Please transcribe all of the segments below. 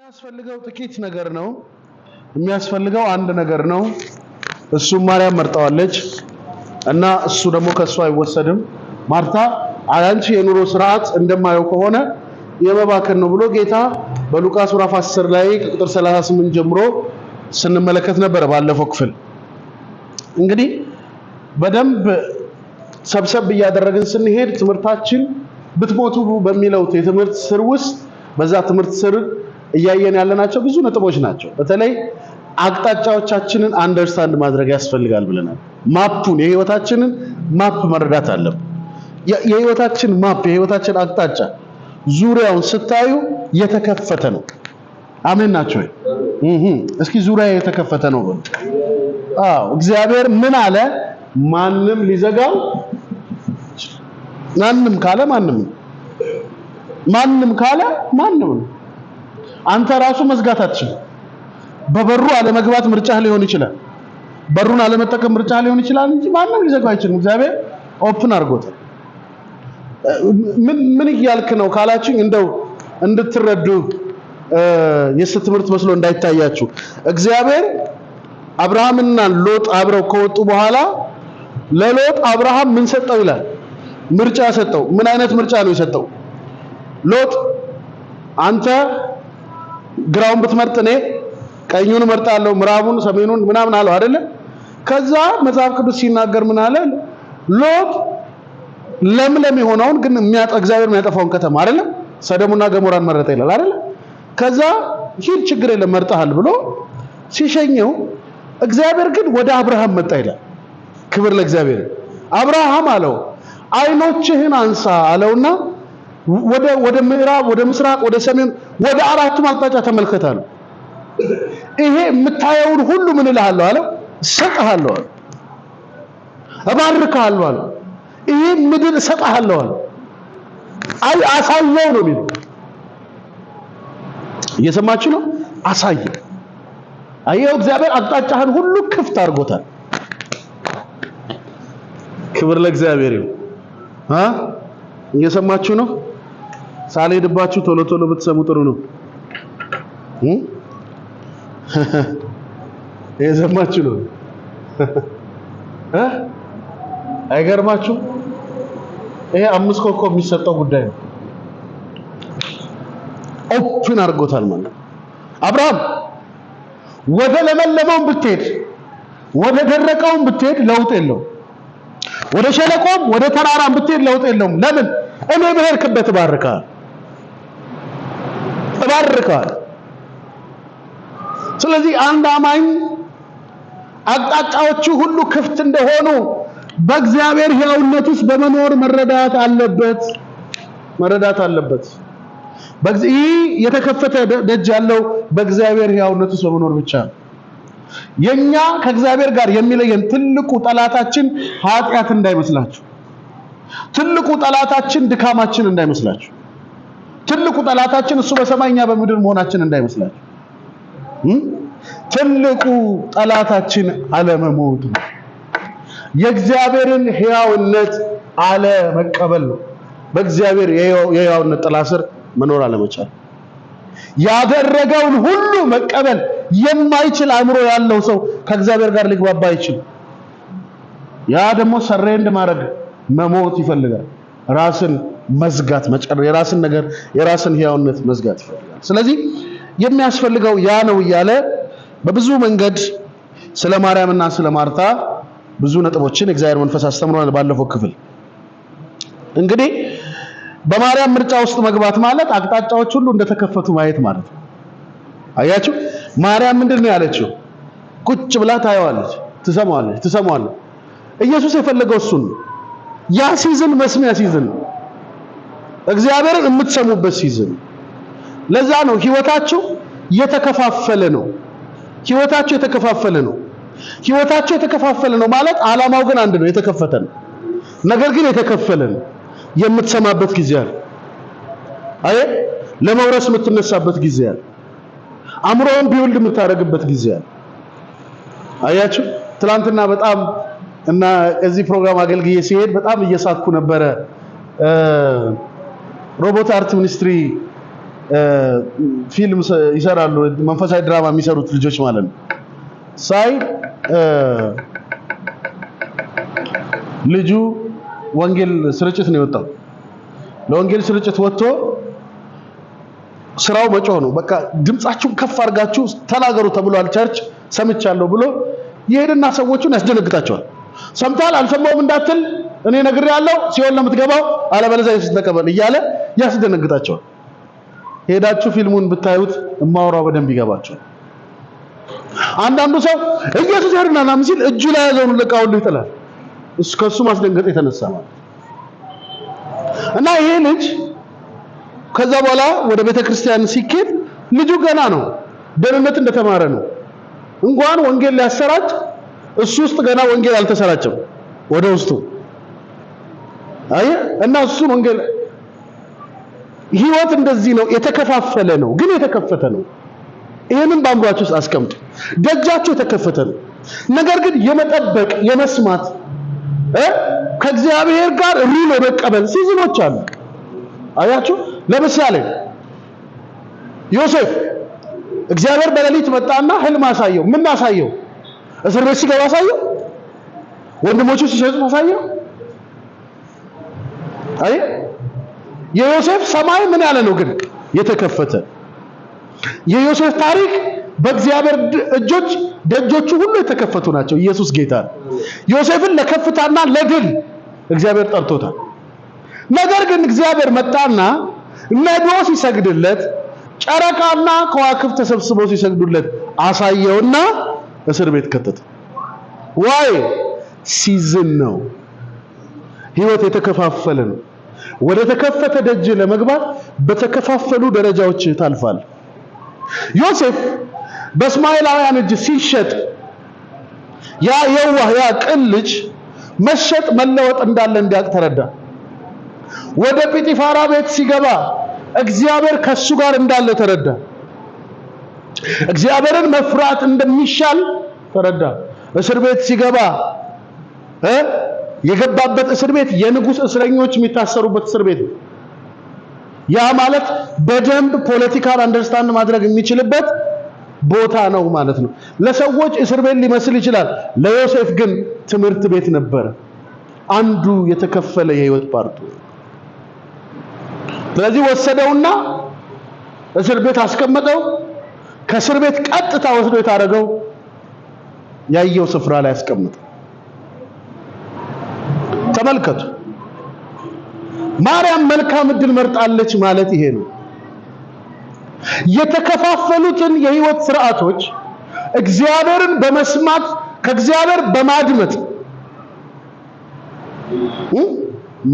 የሚያስፈልገው ጥቂት ነገር ነው። የሚያስፈልገው አንድ ነገር ነው። እሱ ማርያም መርጣዋለች እና እሱ ደግሞ ከሷ አይወሰድም። ማርታ አንቺ የኑሮ ስርዓት እንደማየው ከሆነ የመባከን ነው ብሎ ጌታ በሉቃስ ምዕራፍ 10 ላይ ቁጥር 38 ጀምሮ ስንመለከት ነበር ባለፈው ክፍል። እንግዲህ በደንብ ሰብሰብ እያደረግን ስንሄድ ትምህርታችን ብትሞቱ በሚለው የትምህርት ስር ውስጥ በዛ ትምህርት ስር እያየን ያለናቸው ብዙ ነጥቦች ናቸው። በተለይ አቅጣጫዎቻችንን አንደርስታንድ ማድረግ ያስፈልጋል ብለናል። ማፑን የህይወታችንን ማፕ መረዳት አለብን። የህይወታችን ማፕ የህይወታችን አቅጣጫ ዙሪያውን ስታዩ የተከፈተ ነው። አሜን ናቸው። እስኪ ዙሪያ የተከፈተ ነው በሉ። እግዚአብሔር ምን አለ? ማንም ሊዘጋው ማንም ካለ ማንም አንተ ራሱ መዝጋት አትችልም። በበሩ አለመግባት ምርጫህ ሊሆን ይችላል። በሩን አለመጠቀም ምርጫህ ሊሆን ይችላል እንጂ ማንም ሊዘጋው አይችልም። እግዚአብሔር ኦፕን አድርጎታል። ምን እያልክ ነው ካላችሁኝ እንደው እንድትረዱ የስት ትምህርት መስሎ እንዳይታያችሁ እግዚአብሔር አብርሃምና ሎጥ አብረው ከወጡ በኋላ ለሎጥ አብርሃም ምን ሰጠው ይላል? ምርጫ ሰጠው። ምን አይነት ምርጫ ነው የሰጠው? ሎጥ አንተ ግራውን ብትመርጥ እኔ ቀኙን እመርጣለሁ፣ ምዕራቡን፣ ሰሜኑን ምናምን አለው አይደለ? ከዛ መጽሐፍ ቅዱስ ሲናገር ምን አለ? ሎጥ ለምለም የሆነውን ግን እግዚአብሔር የሚያጠፋውን ከተማ አይደለ? ሰዶምና ገሞራን መረጠ ይላል አይደለ? ከዛ ሂድ ችግር የለም መርጠሃል ብሎ ሲሸኘው እግዚአብሔር ግን ወደ አብርሃም መጣ ይላል። ክብር ለእግዚአብሔር። አብርሃም አለው አይኖችህን አንሳ አለውና ወደ ምዕራብ፣ ወደ ምስራቅ፣ ወደ ሰሜን፣ ወደ አራቱም አቅጣጫ ተመልከታለሁ። ይሄ የምታየውን ሁሉ ምን እልሃለሁ አለው? እሰጥሃለሁ አለው። እባርክሃለሁ አለው። ይሄ ምድር እሰጥሃለሁ አለው። አሳየው ነው የሚለው። እየሰማችሁ ነው? አሳየው። አየው፣ እግዚአብሔር አቅጣጫህን ሁሉ ክፍት አድርጎታል። ክብር ለእግዚአብሔር ይሁን። እየሰማችሁ ነው? ሳልሄድባችሁ ቶሎ ቶሎ ብትሰሙ ጥሩ ነው። እየሰማችሁ ነው? አይገርማችሁ? ይሄ 5 ኮከብ የሚሰጠው ጉዳይ ነው። ኦፕን አድርጎታል ማለት አብርሃም ወደ ለመለመውም ብትሄድ ወደ ደረቀውም ብትሄድ ለውጥ የለውም። ወደ ሸለቆም ወደ ተራራም ብትሄድ ለውጥ የለውም። ለምን? እኔ በሄድክበት እባርካለሁ። ስለዚህ አንድ አማኝ አቅጣጫዎቹ ሁሉ ክፍት እንደሆኑ በእግዚአብሔር ሕያውነት ውስጥ በመኖር መረዳት አለበት። ይህ የተከፈተ ደጅ ያለው በእግዚአብሔር ሕያውነት ውስጥ በመኖር ብቻ ነው። የኛ ከእግዚአብሔር ጋር የሚለየን ትልቁ ጠላታችን ኃጢአት እንዳይመስላችሁ። ትልቁ ጠላታችን ድካማችን እንዳይመስላችሁ። ትልቁ ጠላታችን እሱ በሰማይ እኛ በምድር መሆናችን እንዳይመስላችሁ። ትልቁ ጠላታችን አለመሞት ነው። የእግዚአብሔርን ሕያውነት አለመቀበል ነው። በእግዚአብሔር የሕያውነት ጥላ ስር መኖር አለመቻል። ያደረገውን ሁሉ መቀበል የማይችል አእምሮ ያለው ሰው ከእግዚአብሔር ጋር ሊግባባ አይችልም። ያ ደግሞ ሰሬንድ ማድረግ መሞት ይፈልጋል። ራስን መዝጋት የራስን ነገር የራስን ሕያውነት መዝጋት ይፈልጋል። ስለዚህ የሚያስፈልገው ያ ነው እያለ በብዙ መንገድ ስለ ማርያምና ስለ ማርታ ብዙ ነጥቦችን እግዚአብሔር መንፈስ አስተምሮናል ባለፈው ክፍል። እንግዲህ በማርያም ምርጫ ውስጥ መግባት ማለት አቅጣጫዎች ሁሉ እንደተከፈቱ ማየት ማለት ነው። አያችሁ? ማርያም ምንድነው ያለችው? ቁጭ ብላ ታየዋለች፣ ትሰማዋለች። ኢየሱስ የፈለገው እሱን ነው። ያ ሲዝን መስሚያ ሲዝን ነው። እግዚአብሔርን የምትሰሙበት ሲዝን። ለዛ ነው ህይወታችሁ የተከፋፈለ ነው። ህይወታችሁ የተከፋፈለ ነው ማለት ዓላማው ግን አንድ ነው፣ የተከፈተ ነው። ነገር ግን የተከፈለ ነው። የምትሰማበት ጊዜ አለ። ለመውረስ የምትነሳበት ጊዜ አለ። አእምሮን ቢውልድ የምታደርግበት ጊዜ አለ። አያችሁ? ትናንትና በጣም እና እዚህ ፕሮግራም አገልግዬ ሲሄድ በጣም እየሳኩ ነበረ። ሮቦት አርት ሚኒስትሪ ፊልም ይሰራሉ መንፈሳዊ ድራማ የሚሰሩት ልጆች ማለት ነው ሳይ ልጁ ወንጌል ስርጭት ነው የወጣው ለወንጌል ስርጭት ወጥቶ ስራው መጮህ ነው በቃ ድምጻችሁን ከፍ አድርጋችሁ ተናገሩ ተብሏል ቸርች ሰምቻለሁ ብሎ ይሄድና ሰዎችን ያስደነግጣቸዋል ሰምታል አልሰማውም እንዳትል እኔ ነግሬያለሁ ሲሆን ለምትገባው አለበለዚያ ኢየሱስ ተቀበል እያለ ያስደነግጣቸዋል ሄዳችሁ ፊልሙን ብታዩት እማወራው በደንብ ይገባቸዋል አንዳንዱ ሰው ኢየሱስ ያድናል ሲል እጁ ላይ ያዘውን ለቃውሉ ይጥላል እስከሱ ማስደንገጥ የተነሳ እና ይሄ ልጅ ከዛ በኋላ ወደ ቤተክርስቲያን ሲኬድ ልጁ ገና ነው ደህንነት እንደተማረ ነው እንኳን ወንጌል ሊያሰራጭ እሱ ውስጥ ገና ወንጌል አልተሰራጨም ወደ ውስጡ እና እሱ ወንጌል ህይወት እንደዚህ ነው የተከፋፈለ ነው ግን የተከፈተ ነው ይሄንን ባምባችሁ ውስጥ አስቀምጡ ደጃችሁ የተከፈተ ነው ነገር ግን የመጠበቅ የመስማት ከእግዚአብሔር ጋር ሩል የመቀበል ሲዝኖች አሉ አያችሁ ለምሳሌ ዮሴፍ እግዚአብሔር በሌሊት መጣና ህልም አሳየው ምን አሳየው እስር ቤት ሲገባ አሳየው ወንድሞቹ ሲሸጡ አሳየው የዮሴፍ ሰማይ ምን ያለ ነው ግን የተከፈተ የዮሴፍ ታሪክ በእግዚአብሔር እጆች ደጆቹ ሁሉ የተከፈቱ ናቸው ኢየሱስ ጌታ ዮሴፍን ለከፍታና ለድል እግዚአብሔር ጠርቶታል ነገር ግን እግዚአብሔር መጣና ነዶ ሲሰግድለት ጨረቃና ከዋክብት ተሰብስበው ሲሰግዱለት አሳየውና እስር ቤት ከተተ ዋይ ሲዝን ነው ህይወት የተከፋፈለ ነው ወደ ተከፈተ ደጅ ለመግባት በተከፋፈሉ ደረጃዎች ታልፋል ዮሴፍ በእስማኤላውያን እጅ ሲሸጥ ያ የዋህ ያ ቅን ልጅ መሸጥ መለወጥ እንዳለ እንዲያውቅ ተረዳ ወደ ጲጢፋራ ቤት ሲገባ እግዚአብሔር ከሱ ጋር እንዳለ ተረዳ እግዚአብሔርን መፍራት እንደሚሻል ተረዳ እስር ቤት ሲገባ የገባበት እስር ቤት የንጉስ እስረኞች የሚታሰሩበት እስር ቤት ያ ማለት በደንብ ፖለቲካል አንደርስታንድ ማድረግ የሚችልበት ቦታ ነው ማለት ነው ለሰዎች እስር ቤት ሊመስል ይችላል ለዮሴፍ ግን ትምህርት ቤት ነበር አንዱ የተከፈለ የህይወት ፓርቱ ስለዚህ ወሰደውና እስር ቤት አስቀመጠው ከእስር ቤት ቀጥታ ወስዶ የታረገው ያየው ስፍራ ላይ አስቀመጠው ተመልከቱ ማርያም መልካም እድል መርጣለች ማለት ይሄ ነው የተከፋፈሉትን የህይወት ስርዓቶች እግዚአብሔርን በመስማት ከእግዚአብሔር በማድመጥ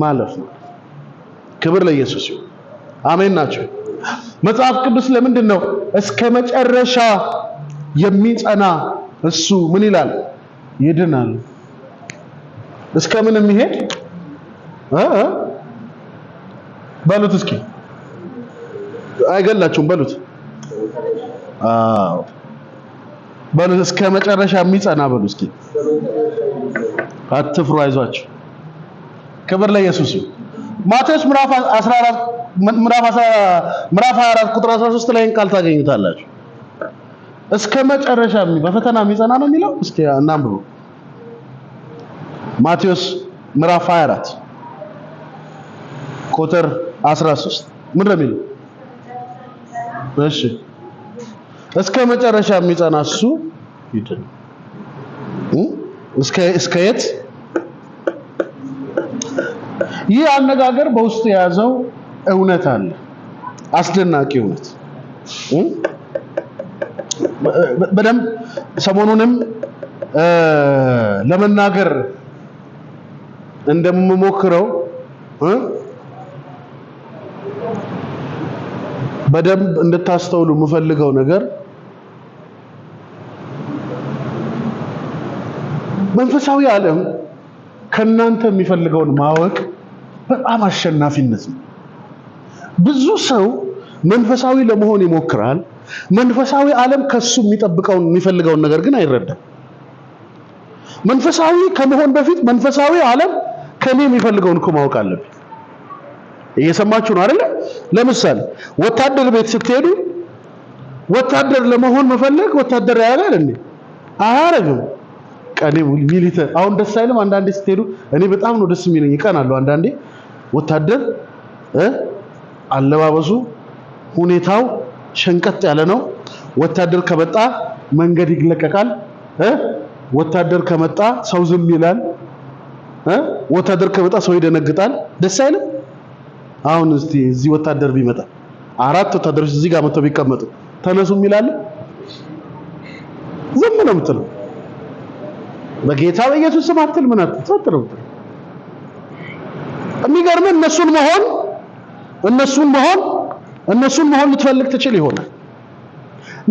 ማለፍ ነው ክብር ለኢየሱስ ይሁን አሜን ናቸው መጽሐፍ ቅዱስ ለምንድን ነው እስከ መጨረሻ የሚጸና እሱ ምን ይላል ይድናል እስከ ምን የሚሄድ በሉት እስኪ አይገላችሁም በሉት በሉት እስከ መጨረሻ የሚጸና በሉ እስኪ አትፍሩ አይዟችሁ ክብር ለኢየሱስ ማቴዎስ ምዕራፍ 14 ምዕራፍ 24 ቁጥር 13 ላይ ቃል ታገኙታላችሁ እስከ መጨረሻ በፈተና የሚጸና ነው የሚለው እስኪ እናንብቡ ማቴዎስ ምዕራፍ 24 ቁጥር 13 ምን ነው የሚለው እሺ እስከ መጨረሻ የሚጸና እሱ ይድን እስከ የት ይህ አነጋገር በውስጡ የያዘው እውነት አለ አስደናቂ እውነት በደም ሰሞኑንም ለመናገር እንደምሞክረው በደንብ እንድታስተውሉ የምፈልገው ነገር መንፈሳዊ ዓለም ከናንተ የሚፈልገውን ማወቅ በጣም አሸናፊነት ነው ብዙ ሰው መንፈሳዊ ለመሆን ይሞክራል መንፈሳዊ ዓለም ከሱ የሚፈልገውን ነገር ግን አይረዳም መንፈሳዊ ከመሆን በፊት መንፈሳዊ ዓለም ከኔ የሚፈልገውን ማወቅ አለብኝ እየሰማችሁ ነው አይደል? ለምሳሌ ወታደር ቤት ስትሄዱ ወታደር ለመሆን መፈለግ ወታደር ያያል እንዴ? አያረግም። ቀኔ ሚሊተር አሁን ደስ አይልም? አንዳንዴ ስትሄዱ እኔ በጣም ነው ደስ የሚለኝ ይቀናለሁ። አንዳንዴ ወታደር አለባበሱ ሁኔታው ሸንቀጥ ያለ ነው። ወታደር ከመጣ መንገድ ይለቀቃል። ወታደር ከመጣ ሰው ዝም ይላል። ወታደር ከመጣ ሰው ይደነግጣል። ደስ አይልም? አሁን እስቲ እዚህ ወታደር ቢመጣ 4 ወታደሮች እዚህ ጋር መጥተው ቢቀመጡ ተነሱ ይላል? ዝም ነው የምትለው። በጌታ በኢየሱስ ስም አትል ምን አትተጥረው። የሚገርም እነሱን መሆን ልትፈልግ ትችል ይሆናል።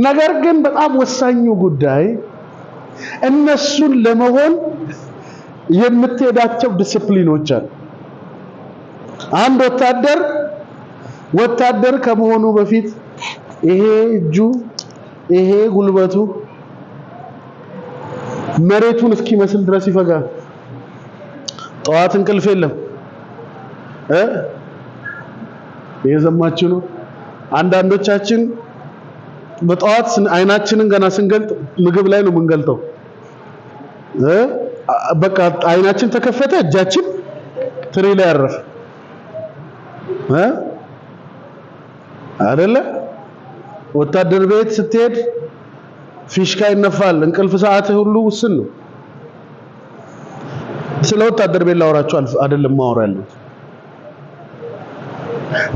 ነገር ግን በጣም ወሳኙ ጉዳይ እነሱን ለመሆን የምትሄዳቸው ዲሲፕሊኖች አሉ። አንድ ወታደር ከመሆኑ በፊት ይሄ እጁ ይሄ ጉልበቱ መሬቱን እስኪመስል ድረስ ይፈጋል። ጠዋት እንቅልፍ የለም። የዘማችሁ ነው። አንዳንዶቻችን በጠዋት አይናችንን ገና ስንገልጥ ምግብ ላይ ነው የምንገልጠው። በቃ አይናችን ተከፈተ፣ እጃችን ትሪ ላይ ያረፈ አይደለ? ወታደር ቤት ስትሄድ ፊሽካ ይነፋል። እንቅልፍ ሰዓት ሁሉ ውስን ነው። ስለ ወታደር ቤት ላወራችሁ አይደለም ማወራለሁ።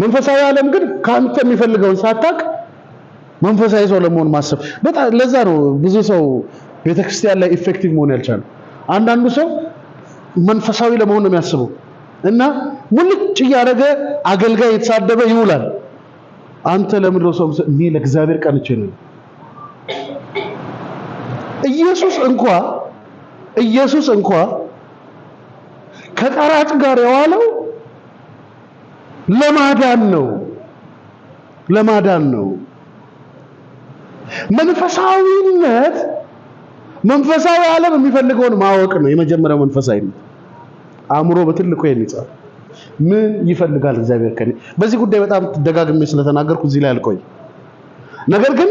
መንፈሳዊ ዓለም ግን ካንተ የሚፈልገውን ሳታቅ መንፈሳዊ ሰው ለመሆን ማሰብ በጣም ለዛ ነው ብዙ ሰው ቤተክርስቲያን ላይ ኢፌክቲቭ መሆን ያልቻለው። አንዳንዱ ሰው መንፈሳዊ ለመሆን ነው የሚያስበው እና ሙልጭ ያደረገ አገልጋይ የተሳደበ ይውላል። አንተ ለምንድነው ሰው እኔ ለእግዚአብሔር ቀንቼ ነው። ኢየሱስ እንኳ ከቀራጭ ጋር የዋለው ለማዳን ነው። መንፈሳዊ ዓለም የሚፈልገውን ማወቅ ነው የመጀመሪያው መንፈሳዊነት። አእምሮ በትልቁ የሚጻፍ ምን ይፈልጋል እግዚአብሔር ከኔ? በዚህ ጉዳይ በጣም ደጋግሜ ስለተናገርኩ እዚህ ላይ አልቆይ። ነገር ግን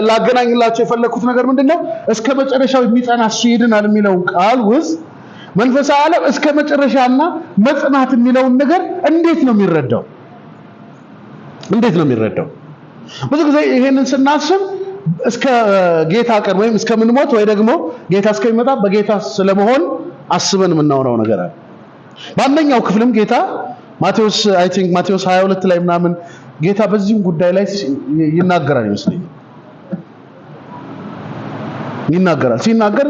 ላገናኝላችሁ የፈለኩት ነገር ምንድነው? እስከ መጨረሻው የሚጸና ይድናል የሚለው ቃል ውስጥ መንፈሳዊ ዓለም እስከ መጨረሻና መጽናት የሚለውን ነገር እንዴት ነው የሚረዳው? ብዙ ጊዜ ይሄንን ስናስብ እስከ ጌታ ቀን ወይም እስከምንሞት ወይ ደግሞ ጌታ እስከሚመጣ በጌታ ስለመሆን አስበን የምናወራው ነገር አለ። በአንደኛው ክፍልም ጌታ ማቴዎስ 22 ላይ ምናምን ጌታ በዚህም ጉዳይ ላይ ይናገራል ይመስለኛል። ሲናገር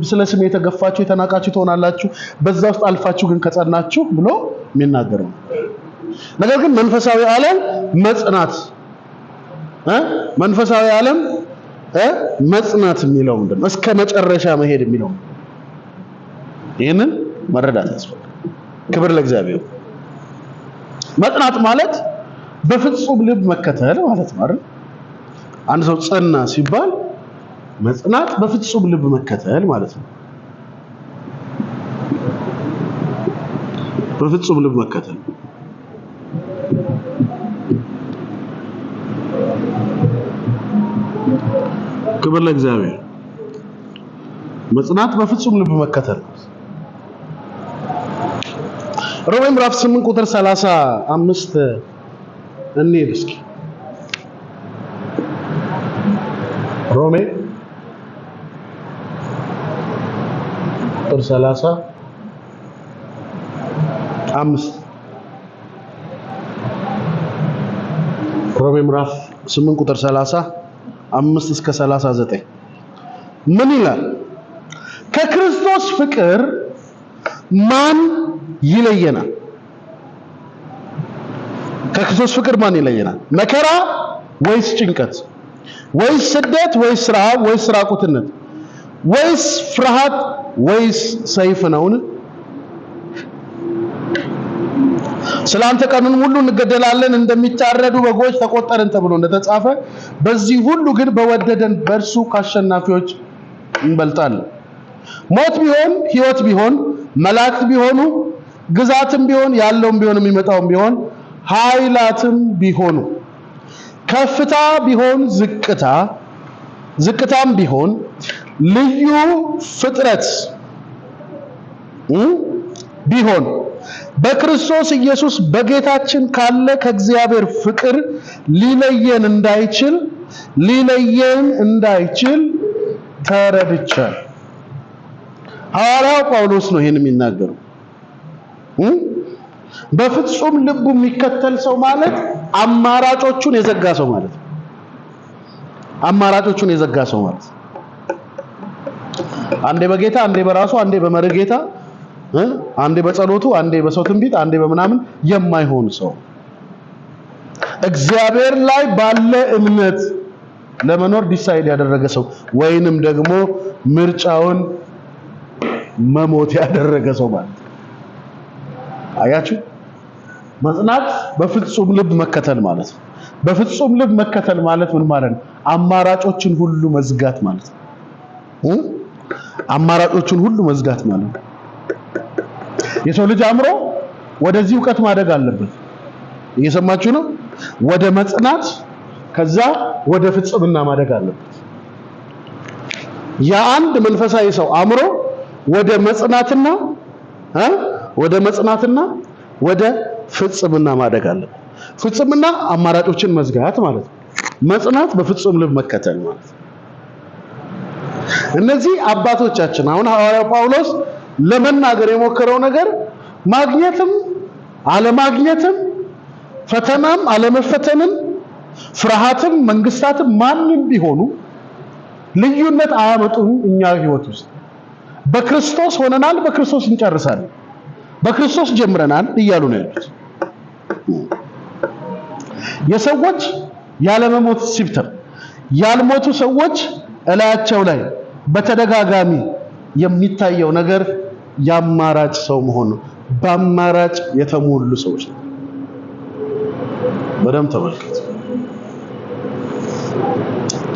ስለ ስሜ የተገፋችሁ የተናቃችሁ ትሆናላችሁ፣ በዛ ውስጥ አልፋችሁ ግን ከጸናችሁ ብሎ የሚናገረው። ነገር ግን መንፈሳዊ ዓለም መጽናት የሚለው ምንድነው? እስከ መጨረሻ መሄድ የሚለው ይሄንን መረዳት ያስፈልጋል። ክብር ለእግዚአብሔር። መጽናት ማለት በፍጹም ልብ መከተል ማለት ነው አይደል? አንድ ሰው ጸና ሲባል መጽናት በፍጹም ልብ መከተል ማለት ነው። በፍጹም ልብ መከተል ክብር ለእግዚአብሔር። መጽናት በፍጹም ልብ መከተል። ሮሜ ምዕራፍ 8 ቁጥር 35 እንሂድ እስኪ። ሮሜ ቁጥር 35 ሮሜ ምዕራፍ 8 ቁጥር 35 እስከ 39 ምን ይላል? ከክርስቶስ ፍቅር ማን ይለየናል? ከክርስቶስ ፍቅር ማን ይለየናል? መከራ ወይስ ጭንቀት ወይስ ስደት ወይስ ረሃብ ወይስ ራቁትነት ወይስ ፍርሃት ወይስ ሰይፍ ነውን? ስላንተ ቀኑን ሁሉ እንገደላለን፣ እንደሚታረዱ በጎች ተቆጠርን ተብሎ እንደተጻፈ፣ በዚህ ሁሉ ግን በወደደን በእርሱ ከአሸናፊዎች እንበልጣለን። ሞት ቢሆን ሕይወት ቢሆን መላእክት ቢሆኑ ግዛትም ቢሆን ያለውም ቢሆን የሚመጣውም ቢሆን ኃይላትም ቢሆኑ ከፍታ ቢሆን ዝቅታም ቢሆን ልዩ ፍጥረት ቢሆን በክርስቶስ ኢየሱስ በጌታችን ካለ ከእግዚአብሔር ፍቅር ሊለየን እንዳይችል ተረድቻለሁ። ሐዋርያው ጳውሎስ ነው ይሄን የሚናገረው። በፍጹም ልቡ የሚከተል ሰው ማለት አማራጮቹን የዘጋ ሰው ማለት ነው። አማራጮቹን የዘጋ ሰው ማለት አንዴ በጌታ አንዴ በራሱ አንዴ በመርህ ጌታ አንዴ በጸሎቱ አንዴ በሰው ትንቢት አንዴ በመናምን የማይሆን ሰው እግዚአብሔር ላይ ባለ እምነት ለመኖር ዲሳይድ ያደረገ ሰው ወይንም ደግሞ ምርጫውን መሞት ያደረገ ሰው ማለት አያችሁ። መጽናት በፍጹም ልብ መከተል ማለት ነው። በፍጹም ልብ መከተል ማለት ምን ማለት ነው? አማራጮችን ሁሉ መዝጋት ማለት ነው። አማራጮችን ሁሉ መዝጋት ማለት ነው። የሰው ልጅ አእምሮ ወደዚህ ዕውቀት ማደግ አለበት። እየሰማችሁ ነው? ወደ መጽናት ከዛ ወደ ፍጽምና ማደግ አለበት። የአንድ መንፈሳዊ ሰው አእምሮ ወደ መጽናትና ወደ ፍጽምና ማደግ አለበት። ፍጽምና አማራጮችን መዝጋት ማለት ነው። መጽናት በፍጹም ልብ መከተል ማለት ነው። እነዚህ አባቶቻችን አሁን ሐዋርያው ጳውሎስ ለመናገር የሞከረው ነገር ማግኘትም አለማግኘትም ፈተናም አለመፈተንም ፍርሃትም መንግስታትም ማንም ቢሆኑ ልዩነት አያመጡም። እኛ ህይወት ውስጥ በክርስቶስ ሆነናል፣ በክርስቶስ እንጨርሳለን፣ በክርስቶስ ጀምረናል እያሉ ነው ያሉት። የሰዎች ያለመሞት ሲምፕተም ያልሞቱ ሰዎች እላያቸው ላይ በተደጋጋሚ የሚታየው ነገር ያማራጭ ሰው መሆን ነው። በአማራጭ የተሞሉ ሰዎች ነው። በደም ተመልከቱ።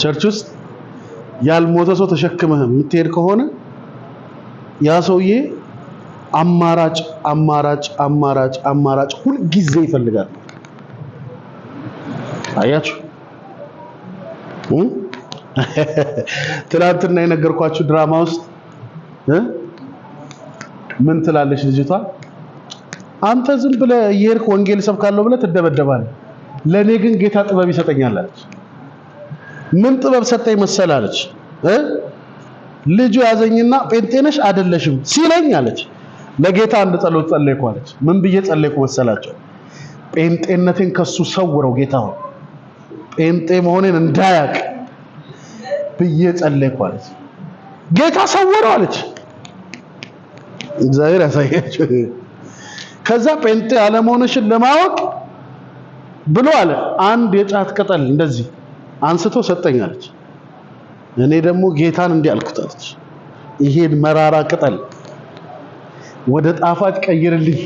ቸርች ውስጥ ያልሞተ ሰው ተሸክመህ የምትሄድ ከሆነ ያ ሰውዬ አማራጭ ሁል ጊዜ ይፈልጋል። አያችሁ? ትናንትና የነገርኳችሁ ድራማ ውስጥ ምን ትላለች ልጅቷ? አንተ ዝም ብለህ እየሄድክ ወንጌል ሰብካለሁ ብለህ ትደበደባለህ፣ ለኔ ግን ጌታ ጥበብ ይሰጠኛል አለች። ምን ጥበብ ሰጠኝ መሰል አለች። ልጁ ያዘኝና ጴንጤ ነሽ አይደለሽም ሲለኝ አለች ለጌታ አንድ ጸሎት ጸለይኩ አለች። ምን ብዬ ጸለይኩ መሰላቸው? ጴንጤነቴን ከሱ ሰውረው ጌታ ሆይ ጴንጤ መሆኔን እንዳያቅ ብዬ ጸለይኩ አለች። ጌታ ሰውረው አለች። እግዚአብሔር ያሳያችሁ። ከዛ ጴንጤ አለመሆንሽን ለማወቅ ብሎ አለ አንድ የጫት ቅጠል እንደዚህ አንስቶ ሰጠኝ አለች። እኔ ደግሞ ጌታን እንዲህ አልኩት አለች፣ ይሄን መራራ ቅጠል ወደ ጣፋጭ ቀይርልኝ፣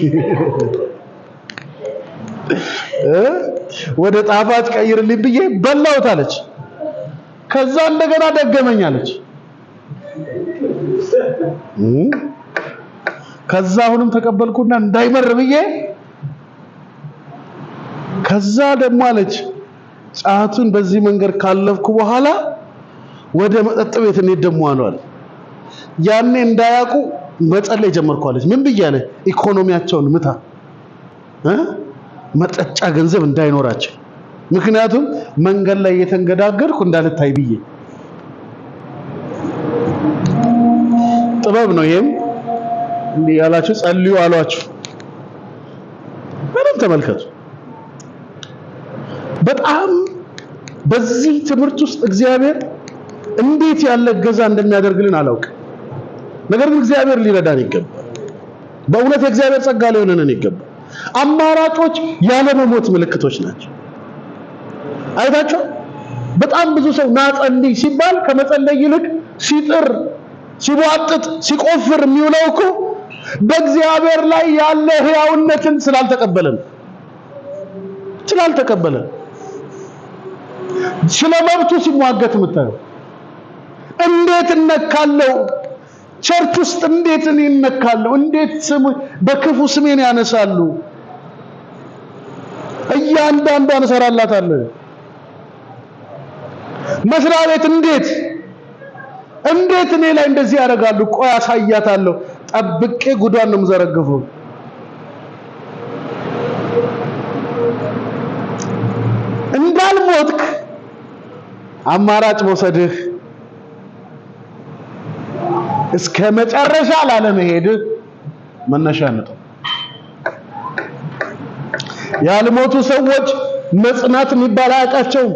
ወደ ጣፋጭ ቀይርልኝ ብዬ በላሁት አለች። ከዛ እንደገና ደገመኝ አለች። ከዛ አሁንም ተቀበልኩና እንዳይመር ብዬ ከዛ ደግሞ አለች ጫቱን በዚህ መንገድ ካለፍኩ በኋላ ወደ መጠጥ ቤት እንሂድ ደግሞ አሏል። ያኔ እንዳያውቁ መጸለይ ጀመርኩ አለች። ምን ብያለ? ኢኮኖሚያቸውን ምታ፣ መጠጫ ገንዘብ እንዳይኖራቸው፣ ምክንያቱም መንገድ ላይ እየተንገዳገድኩ እንዳልታይ ብዬ። ጥበብ ነው ይሄም። እንዲህ ያላችሁ ጸልዩ አሏችሁ። ምንም ተመልከቱ። በጣም በዚህ ትምህርት ውስጥ እግዚአብሔር እንዴት ያለ እገዛ እንደሚያደርግልን አላውቅም። ነገር ግን እግዚአብሔር ሊረዳን ይገባል። በእውነት የእግዚአብሔር ጸጋ ሊሆነን ይገባል። አማራጮች ያለመሞት ምልክቶች ናቸው። አይታችሁ በጣም ብዙ ሰው ናጸልይ ሲባል ከመጸለይ ይልቅ ሲጥር፣ ሲቧጥጥ፣ ሲቆፍር የሚውለው እኮ በእግዚአብሔር ላይ ያለ ሕያውነትን ስላልተቀበለ ስለ መብቱ ሲሟገት የምታየው እንዴት እነካለው ቸርች ውስጥ እንዴት እኔ እነካለሁ? እንዴት በክፉ ስሜን ያነሳሉ? እያንዳንዷን እሰራላታለሁ። መስሪያ ቤት እንዴት እኔ ላይ እንደዚህ ያደርጋሉ? ቆይ አሳያታለሁ። ጠብቄ ጉዷን ነው የምዘረግፈው። እንዳልሞትክ አማራጭ መውሰድህ እስከ መጨረሻ ላለመሄድ መነሻ ነው። ያልሞቱ ሰዎች መጽናት የሚባል አያውቃቸውም።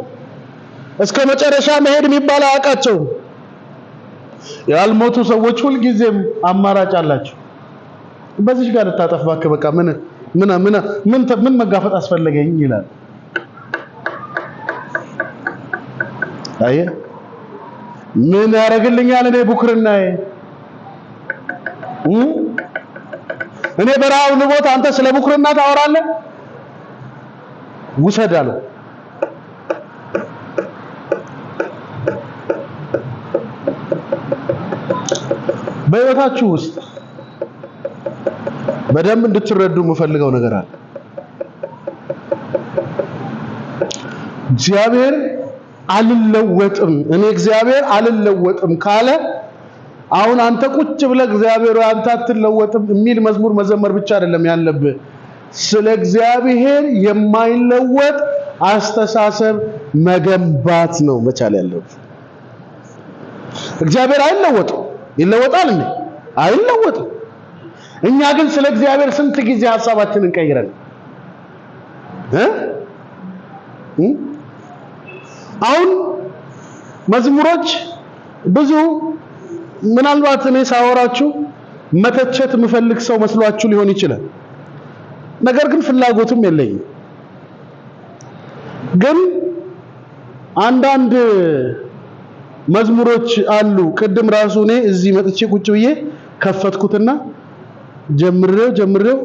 እስከ መጨረሻ መሄድ የሚባል አያውቃቸውም። ያልሞቱ ሰዎች ሁልጊዜም አማራጭ አላቸው። በዚህ ጋር ልታጠፋክ በቃ ምን መጋፈጥ አስፈለገኝ ይላል። አየ ምን ያደርግልኛል እኔ ቡክርናዬ? እኔ በረሃው ልሞት አንተ ስለ ቡክርና ታወራለህ? ውሰድ አለው። በሕይወታችሁ ውስጥ በደንብ እንድትረዱ የምፈልገው ነገር አለ። እግዚአብሔር አልለወጥም፣ እኔ እግዚአብሔር አልለወጥም ካለ አሁን አንተ ቁጭ ብለህ እግዚአብሔር አንተ አትለወጥም የሚል መዝሙር መዘመር ብቻ አይደለም ያለብህ። ስለ እግዚአብሔር የማይለወጥ አስተሳሰብ መገንባት ነው መቻል ያለብህ። እግዚአብሔር አይለወጥም። ይለወጣል እንዴ? አይለወጥም። እኛ ግን ስለ እግዚአብሔር ስንት ጊዜ ሐሳባችንን ቀይረን አሁን መዝሙሮች ብዙ ምናልባት እኔ ሳወራችሁ መተቸት የምፈልግ ሰው መስሏችሁ ሊሆን ይችላል። ነገር ግን ፍላጎቱም የለኝም። ግን አንዳንድ መዝሙሮች አሉ። ቅድም ራሱ እኔ እዚህ መጥቼ ቁጭ ብዬ ከፈትኩትና ጀምሬው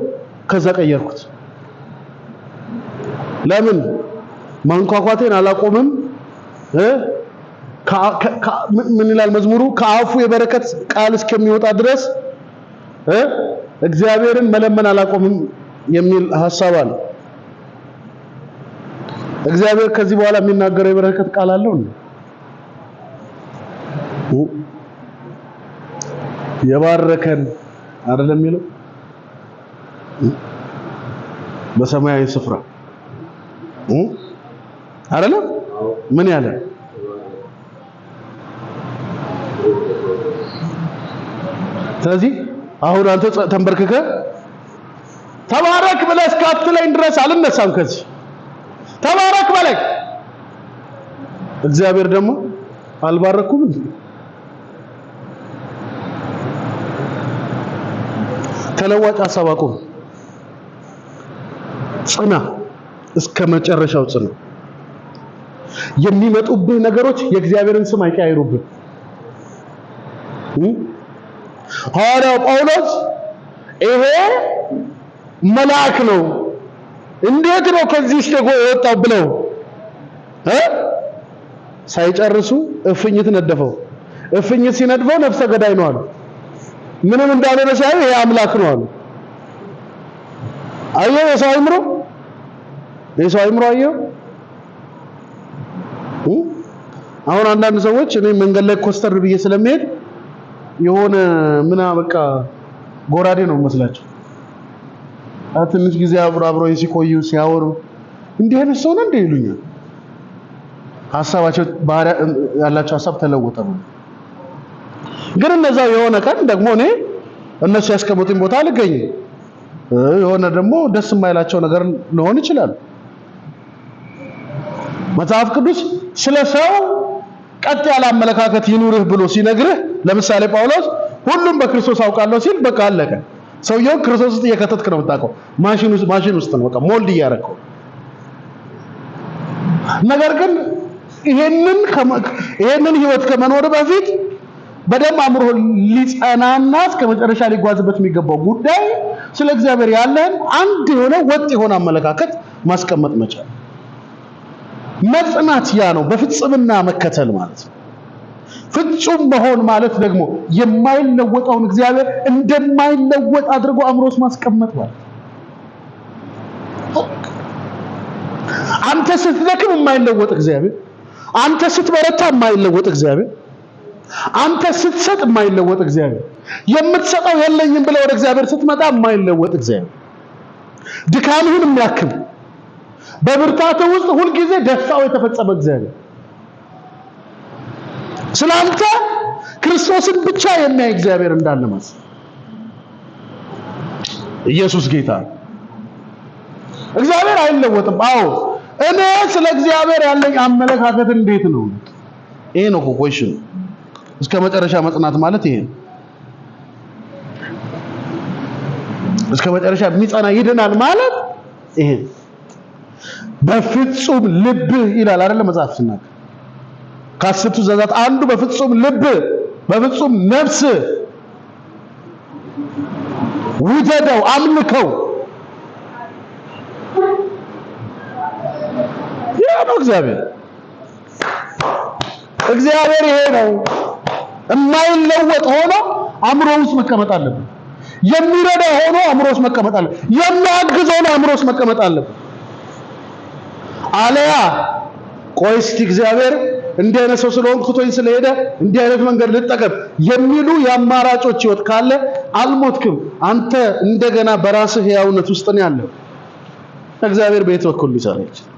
ከዛ ቀየርኩት። ለምን ማንኳኳቴን አላቆምም? ምን ይላል መዝሙሩ? ከአፉ የበረከት ቃል እስከሚወጣ ድረስ እግዚአብሔርን መለመን አላቆምም የሚል ሐሳብ አለ። እግዚአብሔር ከዚህ በኋላ የሚናገረው የበረከት ቃል አለው እንዴ? የባረከን አይደለም የሚለው በሰማያዊ ስፍራ አይደለም? ምን ያለ ስለዚህ አሁን አንተ ተንበርክከ ተባረክ ብለህ እስካትለኝ ድረስ አልነሳም። ከዚህ ተባረክ በለኝ። እግዚአብሔር ደግሞ አልባረኩም እንዴ? ተለዋጭ ሐሳብ አቁም። ጽና፣ እስከ መጨረሻው ጽና። የሚመጡብህ ነገሮች የእግዚአብሔርን ስም አይቀያይሩብህ። ሐዋርያው ጳውሎስ ይሄ መልአክ ነው እንዴት ነው ከዚህ ደግሞ የወጣው ብለው ሳይጨርሱ እፍኝት ነደፈው። እፍኝት ሲነድፈው ነፍሰ ገዳይ ነው አሉ። ምንም እንዳልሆነ ሳይሆን ይሄ አምላክ ነው አሉ። አየው የሰው አይምሮ አየው። አሁን አንዳንድ ሰዎች እኔ መንገድ ላይ ኮስተር ብዬ ስለሚሄድ የሆነ በቃ ጎራዴ ነው መስላቸው። ትንሽ ጊዜ አብሮ ሲቆዩ ሲያወሩ እንዲህ አይነት ሰው ነው እንዴ ይሉኛል። ሐሳባቸው ያላቸው ሐሳብ ተለወጠ ነው። ግን እነዛው የሆነ ቀን ደግሞ እኔ እነሱ ያስቀመጡኝ ቦታ አልገኝም። የሆነ ደግሞ ደስ የማይላቸው ነገር ሊሆን ይችላል። መጽሐፍ ቅዱስ ስለ ሰው ቀጥ ያለ አመለካከት ይኑርህ ብሎ ሲነግርህ፣ ለምሳሌ ጳውሎስ ሁሉም በክርስቶስ አውቃለሁ ሲል በቃ አለቀ። ሰውየው ክርስቶስ ውስጥ እየከተትክ ነው የምታውቀው። ማሽን ውስጥ ነው በቃ ሞልድ እያደረከው። ነገር ግን ይሄንን ህይወት ከመኖር በፊት በደንብ አምሮ ሊጸናና እስከ መጨረሻ ሊጓዝበት የሚገባው ጉዳይ ስለ እግዚአብሔር ያለን አንድ የሆነ ወጥ የሆነ አመለካከት ማስቀመጥ መቻል፣ መጽናት ያ ነው በፍጽምና መከተል ማለት ነው። ፍጹም መሆን ማለት ደግሞ የማይለወጠውን እግዚአብሔር እንደማይለወጥ አድርጎ አእምሮስ ማስቀመጥ ማለት። አንተ ስትደክም የማይለወጥ እግዚአብሔር፣ አንተ ስትበረታ የማይለወጥ እግዚአብሔር፣ አንተ ስትሰጥ የማይለወጥ እግዚአብሔር፣ የምትሰጠው የለኝም ብለህ ወደ እግዚአብሔር ስትመጣ የማይለወጥ እግዚአብሔር፣ ድካምህን የሚያክም በብርታቱ ውስጥ ሁልጊዜ ደስታው የተፈጸመ እግዚአብሔር፣ ስላንተ ክርስቶስን ብቻ የሚያይ እግዚአብሔር እንዳለ ማለት። ኢየሱስ ጌታ። እግዚአብሔር አይለወጥም። አዎ እኔ ስለ እግዚአብሔር ያለኝ አመለካከት እንዴት ነው? ይሄ ነው ኮሽን። እስከ መጨረሻ መጽናት ማለት ይሄ ነው። እስከ መጨረሻ የሚጸና ይድናል ማለት ይሄ በፍጹም ልብ ይላል አይደል መጽሐፍ ሲናገር። ከአስርቱ ትእዛዛት አንዱ በፍጹም ልብ በፍጹም ነፍስ ውደደው አምልከው። ይሄ ነው እግዚአብሔር። እግዚአብሔር ይሄ ነው። የማይለወጥ ሆኖ አእምሮ ውስጥ መቀመጥ አለበት። የሚረዳ ሆኖ አእምሮ ውስጥ መቀመጥ አለበት። የሚያግዝ ሆኖ አእምሮ ውስጥ መቀመጥ አለበት። አለያ ቆይ እስቲ እግዚአብሔር እንዲህ አይነት ሰው ስለሆንኩ ትቶኝ ስለሄደ እንዲህ አይነት መንገድ ልጠቀም የሚሉ የአማራጮች ህይወት ካለ አልሞትክም። አንተ እንደገና በራስህ ሕያውነት ውስጥ ነው ያለው። እግዚአብሔር በየት በኩል ሊሰራ ይችላል?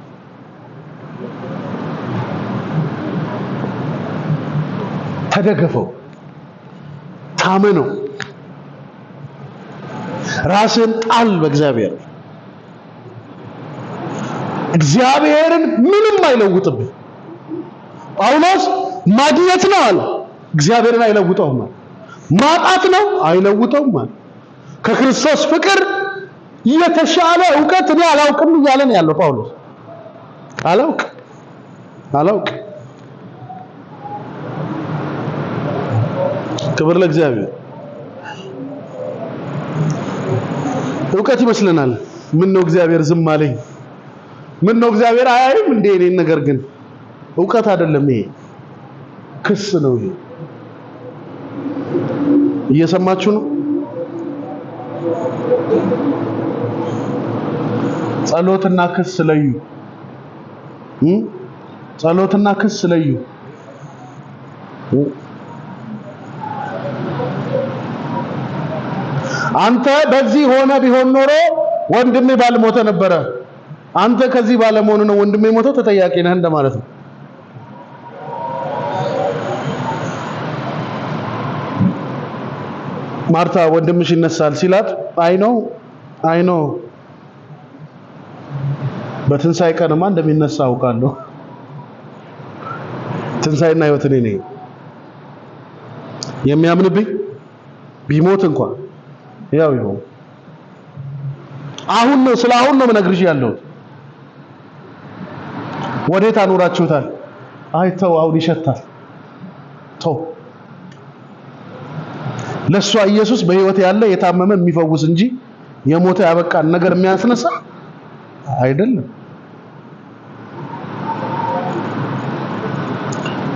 ተደገፈው፣ ታመነው፣ ራስን ጣል በእግዚአብሔር። እግዚአብሔርን ምንም አይለውጥብህ። ጳውሎስ ማግኘት ነው አለ፣ እግዚአብሔርን አይለውጠውም አለ። ማጣት ነው አይለውጠውም አለ። ከክርስቶስ ፍቅር የተሻለ ዕውቀት እኔ አላውቅም እያለ ነው ያለው ጳውሎስ። አላውቅ ክብር ለእግዚአብሔር። ዕውቀት ይመስለናል። ምን ነው እግዚአብሔር ዝም አለኝ? ምን ነው እግዚአብሔር አያይም እንዴ እኔን? ነገር ግን ዕውቀት አይደለም፣ ይሄ ክስ ነው። ይሄ እየሰማችሁ ነው? ጸሎትና ክስ ለዩ። ጸሎትና ክስ ለዩ። አንተ በዚህ ሆነ ቢሆን ኖሮ ወንድሜ ባልሞተ ነበረ። አንተ ከዚህ ባለመሆኑ ነው ወንድሜ ሞተው ተጠያቂ ነህ እንደማለት ነው። ማርታ ወንድምሽ ይነሳል ሲላት አይ ኖ በትንሳኤ ቀንማ እንደሚነሳ አውቃለሁ። ትንሳኤና ሕይወት እኔ ነኝ። የሚያምንብኝ ቢሞት እንኳን ያው ይሁን። አሁን ነው መነግርሽ ያለው። ወዴት አኖራችሁታል? አይተው አሁን ይሸታል። ተው። ለሷ ኢየሱስ በሕይወት ያለ የታመመ የሚፈውስ እንጂ የሞተ ያበቃን ነገር የሚያስነሳ አይደለም።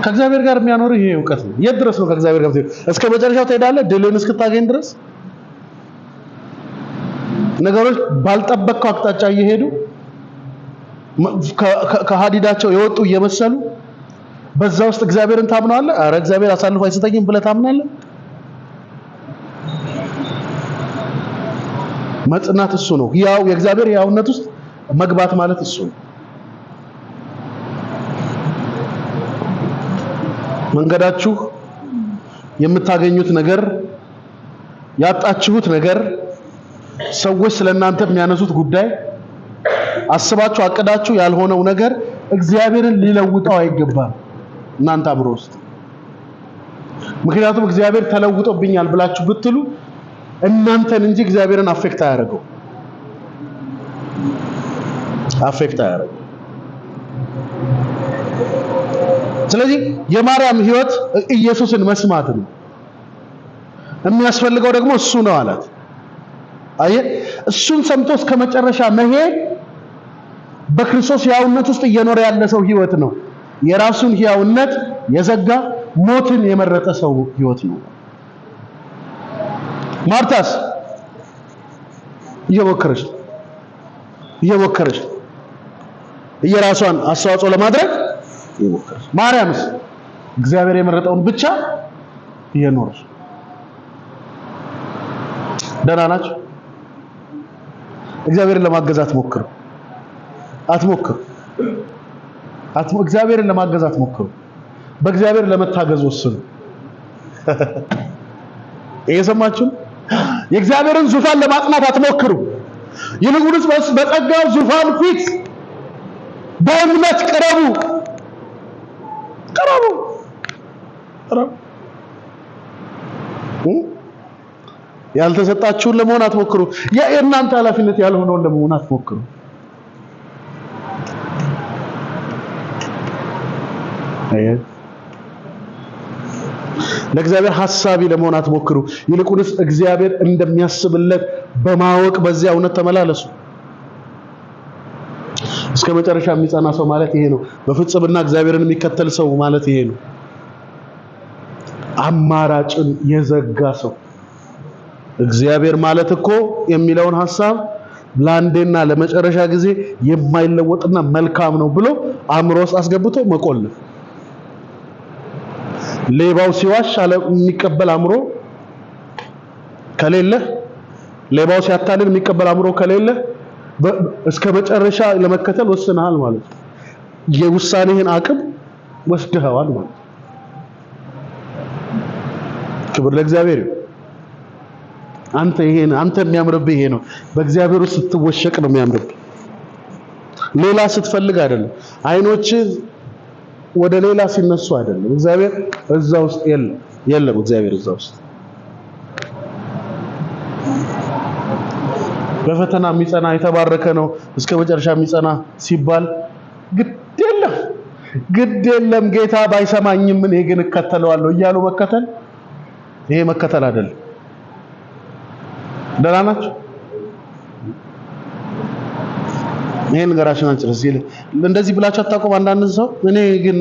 ከእግዚአብሔር ጋር የሚያኖር ይሄ ዕውቀት ነው። የት ድረስ ነው ከእግዚአብሔር ጋር? እስከ መጨረሻው ትሄዳለህ፣ ድልን እስክታገኝ ድረስ። ነገሮች ባልጠበቅከው አቅጣጫ እየሄዱ ከሀዲዳቸው የወጡ እየመሰሉ በዛ ውስጥ እግዚአብሔርን ታምናለህ? አረ እግዚአብሔር አሳልፎ አይሰጠኝም ብለህ ታምናለህ? መጽናት እሱ ነው። ያው የእግዚአብሔር ሕያውነት ውስጥ መግባት ማለት እሱ ነው። መንገዳችሁ የምታገኙት ነገር፣ ያጣችሁት ነገር፣ ሰዎች ስለናንተ የሚያነሱት ጉዳይ፣ አስባችሁ አቅዳችሁ ያልሆነው ነገር እግዚአብሔርን ሊለውጠው አይገባም እናንተ አእምሮ ውስጥ። ምክንያቱም እግዚአብሔር ተለውጦብኛል ብላችሁ ብትሉ እናንተን እንጂ እግዚአብሔርን አፌክት አያደርገው። ስለዚህ የማርያም ሕይወት ኢየሱስን መስማት ነው። የሚያስፈልገው ደግሞ እሱ ነው አላት። አየህ፣ እሱን ሰምቶ እስከ መጨረሻ መሄድ በክርስቶስ ሕያውነት ውስጥ እየኖረ ያለ ሰው ሕይወት ነው። የራሱን ሕያውነት የዘጋ ሞትን የመረጠ ሰው ህይወት ነው። ማርታስ እየሞከረች የራሷን አስተዋጽኦ ለማድረግ እየሞከረች፣ ማርያምስ እግዚአብሔር የመረጠውን ብቻ እየኖረች። ደህና ናችሁ? እግዚአብሔርን ለማገዝ አትሞክሩ። እግዚአብሔርን ለማገዝ አትሞክሩ። በእግዚአብሔር ለመታገዝ ወስኑ። እየሰማችሁ? የእግዚአብሔርን ዙፋን ለማጽናት አትሞክሩ። ይልቁንስ በጸጋው ዙፋን ፊት በእምነት ቅረቡ። ያልተሰጣችሁን ለመሆን አትሞክሩ። የእናንተ ኃላፊነት ያልሆነውን ለመሆን አትሞክሩ። ለእግዚአብሔር ሐሳቢ ለመሆን አትሞክሩ። ይልቁንስ እግዚአብሔር እንደሚያስብለት በማወቅ በዚያ እውነት ተመላለሱ። እስከ መጨረሻ የሚጸና ሰው ማለት ይሄ ነው። በፍጽምና እግዚአብሔርን የሚከተል ሰው ማለት ይሄ ነው። አማራጭን የዘጋ ሰው እግዚአብሔር ማለት እኮ የሚለውን ሐሳብ ለአንዴና ለመጨረሻ ጊዜ የማይለወጥና መልካም ነው ብሎ አእምሮ ውስጥ አስገብቶ መቆለፍ። ሌባው ሲዋሽ የሚቀበል አእምሮ ከሌለ፣ ሌባው ሲያታልል የሚቀበል አእምሮ ከሌለ እስከ መጨረሻ ለመከተል ወስነሃል ማለት ነው። የውሳኔህን አቅም ወስደሃል ማለት ነው። ክብር ለእግዚአብሔር ይሁን። አንተ የሚያምርብህ ይሄ ነው። በእግዚአብሔር ውስጥ ስትወሸቅ ነው የሚያምርብህ። ሌላ ስትፈልግ አይደለም። አይኖች ወደ ሌላ ሲነሱ አይደለም። እግዚአብሔር እዛ ውስጥ የለም። እግዚአብሔር እዛ ውስጥ በፈተና የሚጸና የተባረከ ነው፣ እስከ መጨረሻ የሚጸና ሲባል ግድ የለም ጌታ ባይሰማኝም እኔ ግን እከተለዋለሁ እያሉ መከተል፣ ይሄ መከተል አይደለም። ደህና ናችሁ? ይሄን ገራሽን አንጨርስ ይል እንደዚህ ብላችሁ አታውቁም? አንዳንድ ሰው እኔ ግን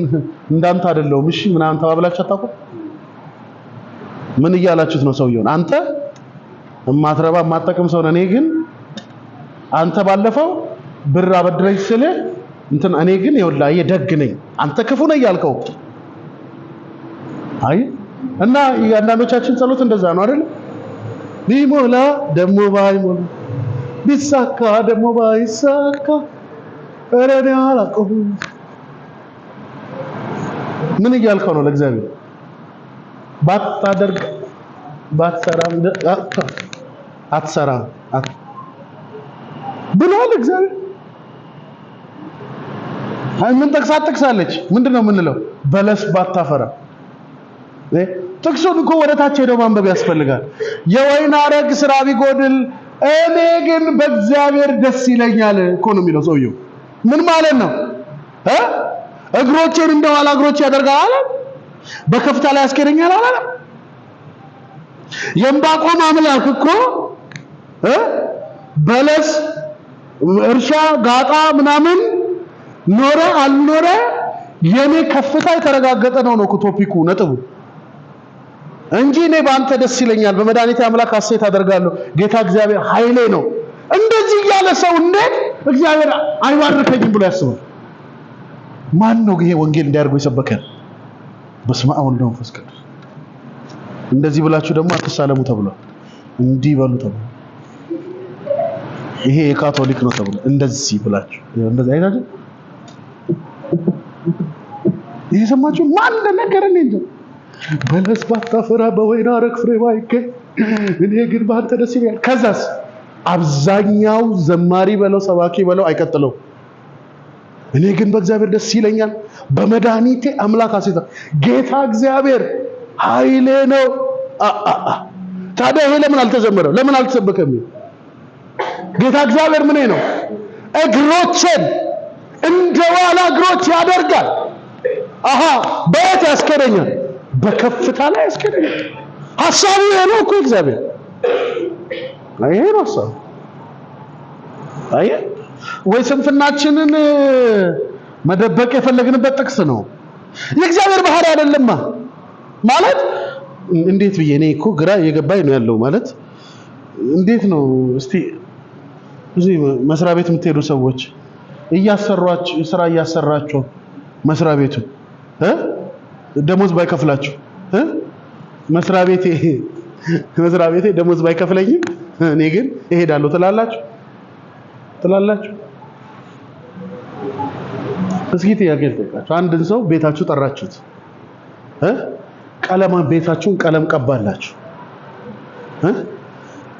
እንዳንተ አይደለሁም እሺ ምናምን ተባብላችሁ አታውቁም? ምን እያላችሁት ነው ሰውየውን? አንተ የማትረባ የማትጠቅም ሰው ነህ፣ እኔ ግን አንተ ባለፈው ብር አበድረኝ ስለ እኔ ግን ይኸውልህ ደግ ነኝ፣ አንተ ክፉ ነህ እያልከው። አይ እና የአንዳንዶቻችን ጸሎት እንደዛ ነው አይደል? ቢሞላ ደሞ ባይሞላ ቢሳካ ደሞ ባይሳካ እረኔ አላውቅም። ምን እያልከው ነው ለእግዚአብሔር? ባታደርግ ባትሰራም አትሰራም ብሏል እግዚአብሔር። ምን ጥቅሳለች? ምንድነው የምንለው? በለስ ባታፈራ። ጥቅሱን እኮ ወደ ታች ሄዶ ማንበብ ያስፈልጋል። የወይን አረግ ስራ ቢጎድል እኔ ግን በእግዚአብሔር ደስ ይለኛል እኮ ነው የሚለው ሰውየው። ምን ማለት ነው? እግሮቼን እንደኋላ እግሮቼ ያደርጋል አለ፣ በከፍታ ላይ ያስኬደኛል አለ። የዕንባቆም አምላክ እኮ በለስ እርሻ ጋጣ ምናምን ኖረ አልኖረ የኔ ከፍታ የተረጋገጠ ነው እኮ ቶፒኩ ነጥቡ እንጂ እኔ በአንተ ደስ ይለኛል፣ በመድኃኒቴ አምላክ ሐሴት አደርጋለሁ፣ ጌታ እግዚአብሔር ኃይሌ ነው። እንደዚህ ያለ ሰው እንዴት እግዚአብሔር አይባርከኝም ብሎ ያስባል? ማን ነው ይሄ ወንጌል እንዲያርገው የሰበከን? በስመ አብ ወወልድ ወመንፈስ ቅዱስ። እንደዚህ ብላችሁ ደግሞ አትሳለሙ ተብሏል። እንዲህ በሉ ተብሏል። ይሄ የካቶሊክ ነው ተብሏል። እንደዚህ ብላችሁ እንደዚህ አይታችሁ ይሄ ሰማችሁ? ማን እንደነገረን እንጂ በለስ ባታፈራ በወይን አረግ ፍሬ ባይገኝ እኔ ግን በአንተ ደስ ይለኛል። ከዛስ አብዛኛው ዘማሪ በለው ሰባኪ በለው አይቀጥለው። እኔ ግን በእግዚአብሔር ደስ ይለኛል፣ በመድኃኒቴ አምላክ ሐሴት ጌታ እግዚአብሔር ኃይሌ ነው። ታዲያ ይሄ ለምን አልተዘመረም? ለምን አልተሰበከም? ጌታ እግዚአብሔር ምን ነው? እግሮችን እንደ ዋላ እግሮች ያደርጋል። በየት ያስከደኛል? በከፍታ ላይ ያስከደኛል። ሐሳቡ ይሄ ነው እኮ እግዚአብሔር። ይሄ ነው ሐሳቡ። ወይ ስንፍናችንን መደበቅ የፈለግንበት ጥቅስ ነው። የእግዚአብሔር ባህሪ አይደለማ። ማለት እንዴት ብዬ እኔ እኮ ግራ እየገባኝ ነው ያለው ማለት እንዴት ነው እስቲ እዚህ መስሪያ ቤት የምትሄዱ ሰዎች እያሰሯችሁ ስራ እያሰራችሁ መስሪያ ቤቱ ደሞዝ ባይከፍላችሁ መስሪያ ቤቴ ደሞዝ ባይከፍለኝም እኔ ግን እሄዳለሁ ትላላችሁ እስኪ ጥያቄ ልጠይቃችሁ አንድን ሰው ቤታችሁ ጠራችሁት ቤታችሁን ቀለም ቀባላችሁ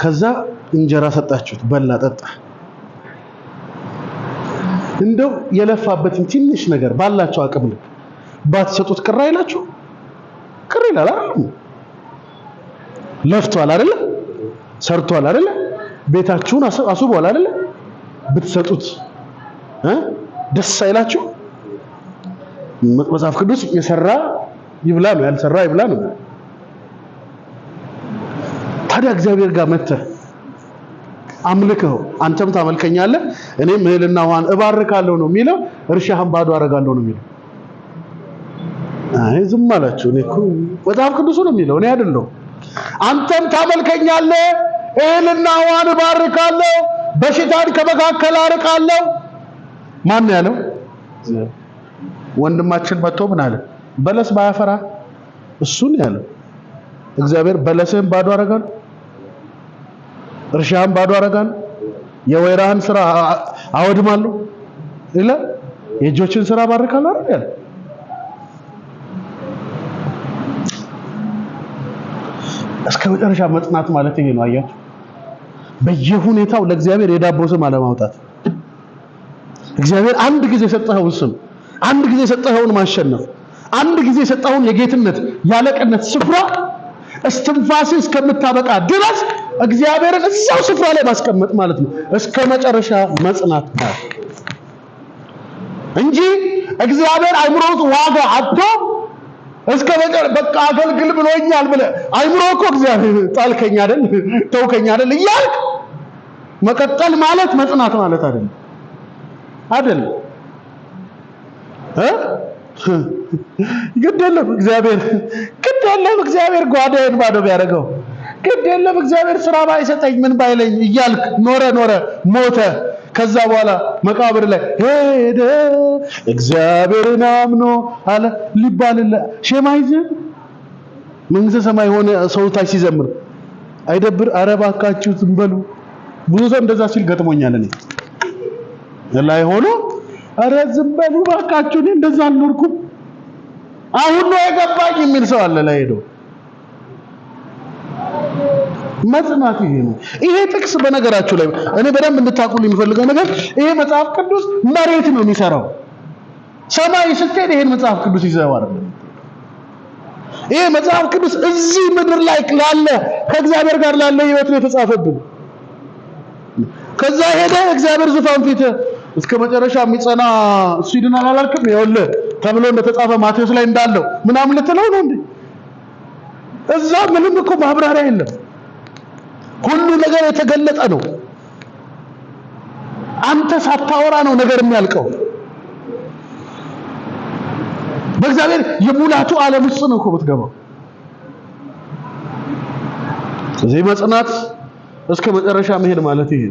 ከዛ እንጀራ ሰጣችሁት በላ ጠጣ እንደው የለፋበትን ትንሽ ነገር ባላችሁ አቅም ልክ ባትሰጡት ቅር አይላችሁ ቅር ይላል አይደል ለፍቷል አይደል ሰርቷል አይደል ቤታችሁን አስቧል አይደል ብትሰጡት ደስ አይላችሁ መጽሐፍ ቅዱስ የሰራ ይብላ ነው ያልሰራ ይብላ ነው ታዲያ እግዚአብሔር ጋር መጥተህ አምልከው አንተም ታመልከኛለህ እኔም እህልና ውሃን እባርካለሁ ነው የሚለው እርሻህን ባዶ አደርጋለሁ ነው የሚለው አይ ዝም አላችሁ እኔ እኮ መጽሐፍ ቅዱስ ነው የሚለው እኔ አይደለሁም አንተም ታመልከኛለህ እህልና ውሃን እባርካለሁ በሽታን ከመካከል አርቃለሁ ማን ያለው ወንድማችን መጥቶ ምን አለ በለስ ባያፈራ እሱን ያለው እግዚአብሔር በለስህን ባዶ አደርጋለሁ እርሻህን ባዶ አደርጋለሁ የወይራህን ስራ አወድማለሁ ይላል የእጆችን ስራ ባርካለሁ አይደል እስከ መጨረሻ መጽናት ማለት ይሄ ነው አያችሁ በየሁኔታው ለእግዚአብሔር የዳቦ ስም አለማውጣት እግዚአብሔር አንድ ጊዜ የሰጠኸውን ስም አንድ ጊዜ የሰጠኸውን ማሸነፍ አንድ ጊዜ የሰጠኸውን የጌትነት ያለቅነት ስፍራ እስትንፋስ እስከምታበቃ ድረስ እግዚአብሔርን እዛው ስፍራ ላይ ማስቀመጥ ማለት ነው እስከ መጨረሻ መጽናት እንጂ እግዚአብሔር አይምሮት ዋጋ አጥቶ እስከ መጨረሻ በቃ አገልግል ብሎኛል ብለ አይምሮ እኮ እግዚአብሔር ጣልከኝ አይደል ተውከኝ አይደል እያልክ መቀጠል ማለት መጽናት ማለት አይደል ግዴለም እግዚአብሔር ጓዳዬን ባዶ ቢያደርገው ግዴለም እግዚአብሔር ስራ ባይሰጠኝ ምን ባይለኝ እያልክ ኖረ ሞተ ከዛ በኋላ መቃብር ላይ ሄደ እግዚአብሔርን አምኖ አለ ሊባልለ ሸማይዘ መንግስተ ሰማይ ሆነ ሰው ታች ሲዘምር አይደብር አረባካችሁ ዝም በሉ ብዙ ሰው እንደዛ ሲል ገጥሞኛል እኔ ላይ ሆኖ አረ ዝም በሉ ባካችሁ እኔ እንደዛ አልኖርኩም አሁን ነው የገባኝ የሚል ሰው አለ ላይ ሄዶ መጽናት ይሄ ነው ይሄ ጥቅስ በነገራችሁ ላይ እኔ በደንብ እንድታቁልኝ የምፈልገው ነገር ይሄ መጽሐፍ ቅዱስ መሬት ነው የሚሰራው ሰማይ ስትሄድ ይሄን መጽሐፍ ቅዱስ ይዘው አይደለም ይሄ መጽሐፍ ቅዱስ እዚህ ምድር ላይ ላለ ከእግዚአብሔር ጋር ላለ ህይወት ነው የተጻፈብን ከዛ ሄደ እግዚአብሔር ዙፋን ፊት እስከ መጨረሻ የሚጸና እሱ ይድናል አላልክም ይኸውልህ ተብሎ እንደተጻፈ ማቴዎስ ላይ እንዳለው ምናምን ልትለው ነው እንዴ እዛ ምንም እኮ ማብራሪያ የለም ሁሉ ነገር የተገለጠ ነው አንተ ሳታወራ ነው ነገር የሚያልቀው በእግዚአብሔር የሙላቱ ዓለም ውስጥ ነው እኮ የምትገባው ስለዚህ መጽናት እስከ መጨረሻ መሄድ ማለት ይሄ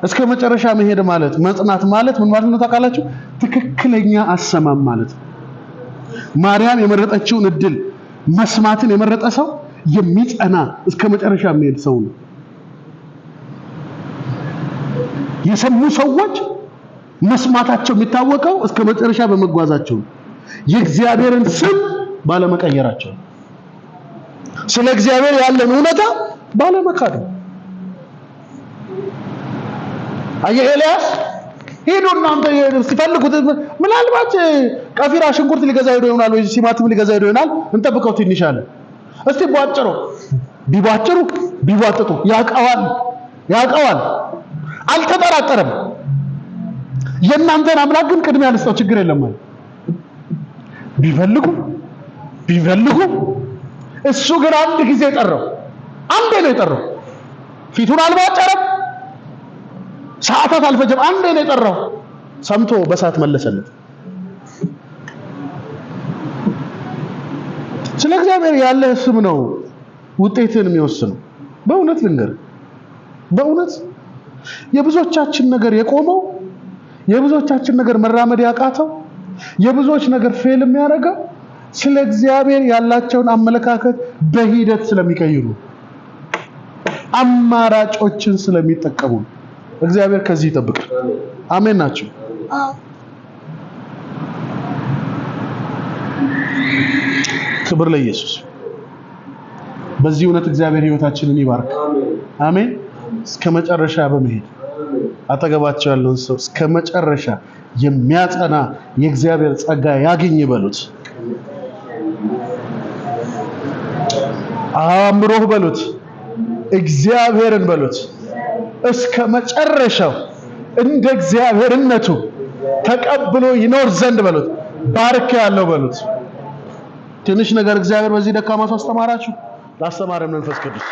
እስከ መጨረሻ መሄድ ማለት መጽናት ማለት ምን ማለት ነው ታውቃላችሁ ትክክለኛ አሰማም ማለት ማርያም የመረጠችውን እድል መስማትን የመረጠ ሰው የሚጸና እስከ መጨረሻ የሚሄድ ሰው ነው የሰሙ ሰዎች መስማታቸው የሚታወቀው እስከ መጨረሻ በመጓዛቸው የእግዚአብሔርን ስም ባለመቀየራቸው ስለ እግዚአብሔር ያለን እውነታ ባለመካድ ኤልያስ ሄዶ እናንተ ሲፈልጉት ምናልባት ቀፊራ ሽንኩርት ሊገዛ ሄዶ ይሆናል ወይ ሲማትም ሊገዛ ሄዶ ይሆናል እንጠብቀው ትንሽ አለ እስቲ ቢቧጭሩ ቢቧጥጡ ያውቀዋል አልተጠራጠረም የእናንተን አምላክ ግን ቅድሚያ ልስጠው ችግር የለም ማለት ቢፈልጉ እሱ ግን አንድ ጊዜ ጠራው አንዴ ነው የጠራው ፊቱን አልቧጨረም ሰዓታት አልፈጀም አንዴ ነው የጠራው ሰምቶ በሰዓት መለሰለት ስለ እግዚአብሔር ያለ ስም ነው ውጤትን የሚወስነው። በእውነት ልንገር፣ በእውነት የብዙዎቻችን ነገር የቆመው፣ የብዙዎቻችን ነገር መራመድ ያቃተው፣ የብዙዎች ነገር ፌል የሚያደርገው ስለ እግዚአብሔር ያላቸውን አመለካከት በሂደት ስለሚቀይሩ፣ አማራጮችን ስለሚጠቀሙ። እግዚአብሔር ከዚህ ይጠብቅ። አሜን ናችሁ? ክብር ለኢየሱስ። በዚህ እውነት እግዚአብሔር ሕይወታችንን ይባርክ። አሜን። እስከ መጨረሻ በመሄድ አጠገባቸው ያለውን ሰው እስከ መጨረሻ የሚያጸና የእግዚአብሔር ጸጋ ያገኝ በሉት። አምሮህ በሉት። እግዚአብሔርን በሉት። እስከ መጨረሻው እንደ እግዚአብሔርነቱ ተቀብሎ ይኖር ዘንድ በሉት። ባርክ ያለው በሉት። ትንሽ ነገር እግዚአብሔር በዚህ ደካማ ሰው አስተማራችሁ። ላስተማረን መንፈስ ቅዱስ